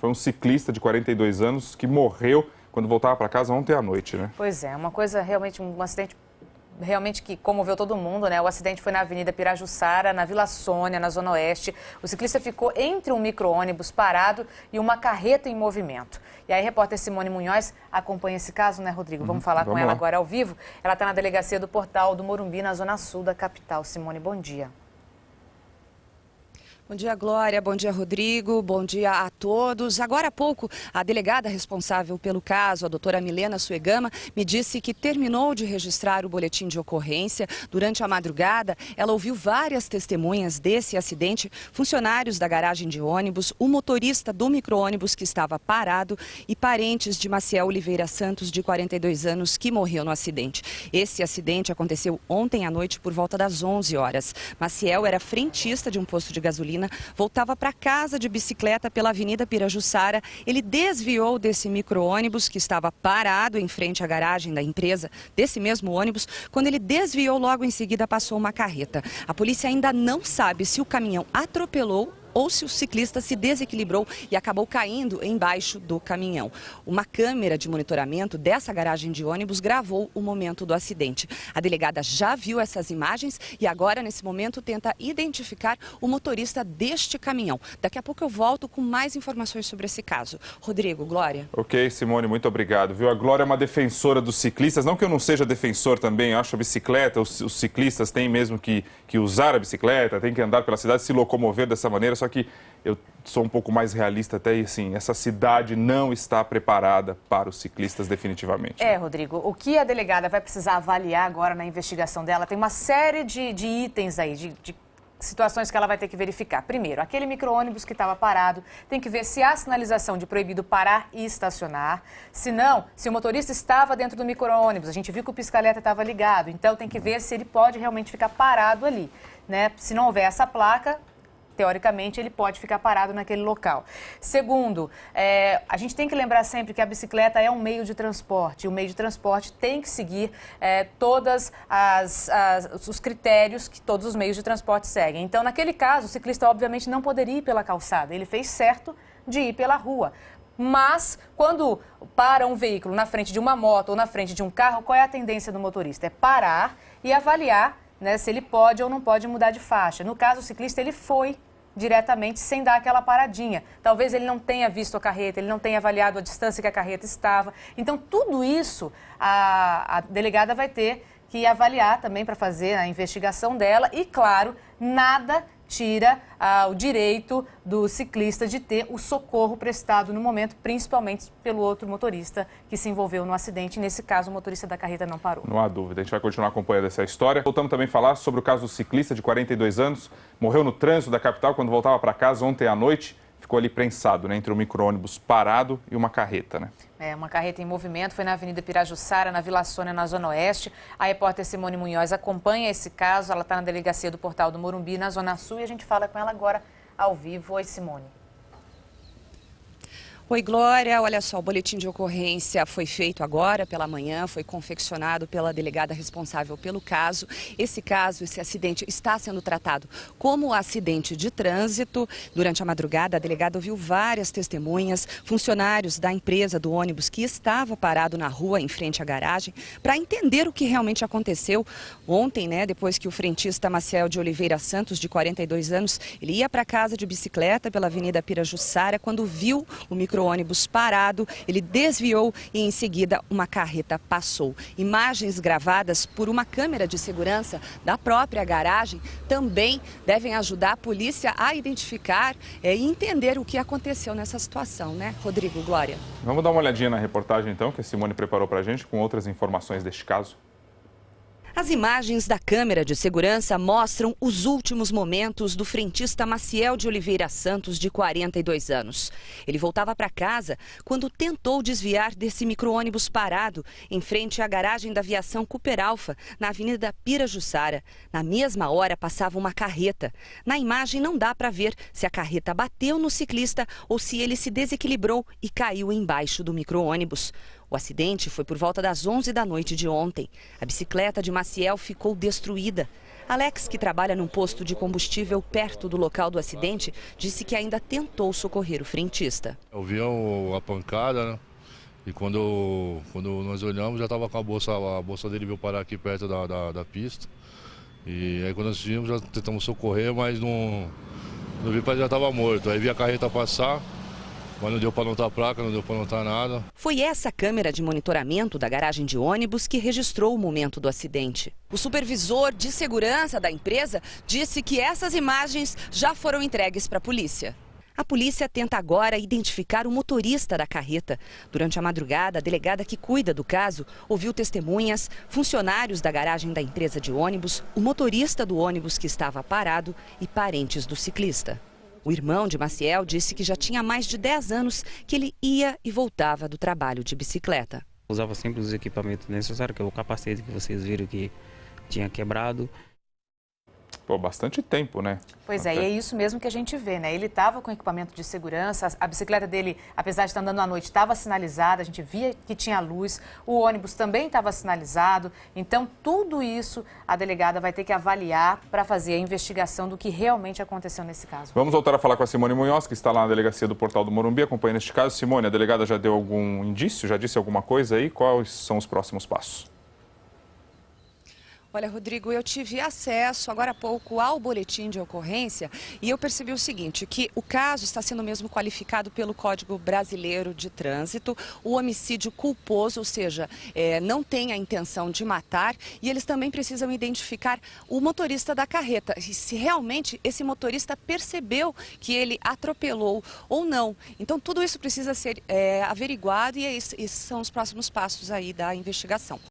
Foi um ciclista de 42 anos que morreu quando voltava para casa ontem à noite, né? Pois é, uma coisa realmente, um acidente realmente que comoveu todo mundo, né? O acidente foi na Avenida Pirajussara, na Vila Sônia, na Zona Oeste. O ciclista ficou entre um micro-ônibus parado e uma carreta em movimento. E aí, a repórter Simone Munhoz acompanha esse caso, né, Rodrigo? Vamos falar com ela agora ao vivo. Ela está na delegacia do Portal do Morumbi, na Zona Sul da capital. Simone, bom dia. Bom dia, Glória. Bom dia, Rodrigo. Bom dia a todos. Agora há pouco, a delegada responsável pelo caso, a doutora Milena Suegama, me disse que terminou de registrar o boletim de ocorrência. Durante a madrugada, ela ouviu várias testemunhas desse acidente, funcionários da garagem de ônibus, o motorista do micro-ônibus que estava parado e parentes de Maciel Oliveira Santos, de 42 anos, que morreu no acidente. Esse acidente aconteceu ontem à noite por volta das 11 horas. Maciel era frentista de um posto de gasolina, voltava para casa de bicicleta pela Avenida Pirajussara. Ele desviou desse micro-ônibus que estava parado em frente à garagem da empresa, desse mesmo ônibus. Quando ele desviou, logo em seguida passou uma carreta. A polícia ainda não sabe se o caminhão atropelou ou se o ciclista se desequilibrou e acabou caindo embaixo do caminhão. Uma câmera de monitoramento dessa garagem de ônibus gravou o momento do acidente. A delegada já viu essas imagens e agora, nesse momento, tenta identificar o motorista deste caminhão. Daqui a pouco eu volto com mais informações sobre esse caso. Rodrigo, Glória. Ok, Simone, muito obrigado. Viu? A Glória é uma defensora dos ciclistas. Não que eu não seja defensor também, eu acho a bicicleta, os ciclistas têm mesmo que usar a bicicleta, têm que andar pela cidade, se locomover dessa maneira. Só que eu sou um pouco mais realista até, e assim, essa cidade não está preparada para os ciclistas definitivamente. Rodrigo, o que a delegada vai precisar avaliar agora na investigação dela, tem uma série de itens aí, de situações que ela vai ter que verificar. Primeiro, aquele micro-ônibus que estava parado, tem que ver se há sinalização de proibido parar e estacionar. Se não, se o motorista estava dentro do micro-ônibus, a gente viu que o pisca-alerta estava ligado, então tem que ver se ele pode realmente ficar parado ali, né? Se não houver essa placa, teoricamente, ele pode ficar parado naquele local. Segundo, a gente tem que lembrar sempre que a bicicleta é um meio de transporte. E o meio de transporte tem que seguir todos os critérios que todos os meios de transporte seguem. Então, naquele caso, o ciclista, obviamente, não poderia ir pela calçada. Ele fez certo de ir pela rua. Mas, quando para um veículo na frente de uma moto ou na frente de um carro, qual é a tendência do motorista? É parar e avaliar, né, se ele pode ou não pode mudar de faixa. No caso, o ciclista, ele foi diretamente sem dar aquela paradinha. Talvez ele não tenha visto a carreta, ele não tenha avaliado a distância que a carreta estava. Então, tudo isso a delegada vai ter que avaliar também para fazer a investigação dela. E, claro, nada tira o direito do ciclista de ter o socorro prestado no momento, principalmente pelo outro motorista que se envolveu no acidente. Nesse caso, o motorista da carreta não parou. Não há dúvida, a gente vai continuar acompanhando essa história. Voltamos também a falar sobre o caso do ciclista de 42 anos, morreu no trânsito da capital quando voltava para casa ontem à noite. Ficou ali prensado, né, entre um micro-ônibus parado e uma carreta, né? Uma carreta em movimento, foi na Avenida Pirajussara, na Vila Sônia, na Zona Oeste. A repórter Simone Munhoz acompanha esse caso, ela está na delegacia do Portal do Morumbi, na Zona Sul, e a gente fala com ela agora ao vivo. Oi, Simone. Oi, Glória. Olha só, o boletim de ocorrência foi feito agora pela manhã, foi confeccionado pela delegada responsável pelo caso. Esse acidente está sendo tratado como acidente de trânsito. Durante a madrugada, a delegada ouviu várias testemunhas, funcionários da empresa do ônibus que estava parado na rua em frente à garagem, para entender o que realmente aconteceu ontem, né? Depois que o frentista Maciel de Oliveira Santos, de 42 anos, ele ia para casa de bicicleta pela Avenida Pirajussara, quando viu o micro-ônibus parado, ele desviou e em seguida uma carreta passou. Imagens gravadas por uma câmera de segurança da própria garagem também devem ajudar a polícia a identificar e entender o que aconteceu nessa situação, né, Rodrigo, Glória? Vamos dar uma olhadinha na reportagem então que a Simone preparou pra gente com outras informações deste caso. As imagens da câmera de segurança mostram os últimos momentos do frentista Maciel de Oliveira Santos, de 42 anos. Ele voltava para casa quando tentou desviar desse micro-ônibus parado em frente à garagem da aviação Cooper Alfa, na Avenida Pirajussara. Na mesma hora passava uma carreta. Na imagem não dá para ver se a carreta bateu no ciclista ou se ele se desequilibrou e caiu embaixo do micro-ônibus. O acidente foi por volta das 11 da noite de ontem. A bicicleta de Maciel ficou destruída. Alex, que trabalha num posto de combustível perto do local do acidente, disse que ainda tentou socorrer o frentista. Eu vi a pancada, né? E quando nós olhamos, já estava com a bolsa dele veio parar aqui perto da pista. E aí quando nós vimos, já tentamos socorrer, mas não vi, porque já estava morto. Aí vi a carreta passar, mas não deu para notar a placa, não deu para notar nada. Foi essa câmera de monitoramento da garagem de ônibus que registrou o momento do acidente. O supervisor de segurança da empresa disse que essas imagens já foram entregues para a polícia. A polícia tenta agora identificar o motorista da carreta. Durante a madrugada, a delegada que cuida do caso ouviu testemunhas, funcionários da garagem da empresa de ônibus, o motorista do ônibus que estava parado e parentes do ciclista. O irmão de Maciel disse que já tinha mais de 10 anos que ele ia e voltava do trabalho de bicicleta. Usava sempre os equipamentos necessários, que é o capacete que vocês viram que tinha quebrado. Pô, bastante tempo, né? Pois é, e é isso mesmo que a gente vê, né? Ele estava com equipamento de segurança, a bicicleta dele, apesar de estar andando à noite, estava sinalizada, a gente via que tinha luz, o ônibus também estava sinalizado. Então, tudo isso a delegada vai ter que avaliar para fazer a investigação do que realmente aconteceu nesse caso. Vamos voltar a falar com a Simone Munhoz, que está lá na delegacia do Portal do Morumbi, acompanhando este caso. Simone, a delegada já deu algum indício, já disse alguma coisa aí? Quais são os próximos passos? Olha, Rodrigo, eu tive acesso agora há pouco ao boletim de ocorrência e eu percebi o seguinte, que o caso está sendo mesmo qualificado pelo Código Brasileiro de Trânsito, o homicídio culposo, ou seja, não tem a intenção de matar, e eles também precisam identificar o motorista da carreta, e se realmente esse motorista percebeu que ele atropelou ou não. Então, tudo isso precisa ser averiguado e esses são os próximos passos aí da investigação.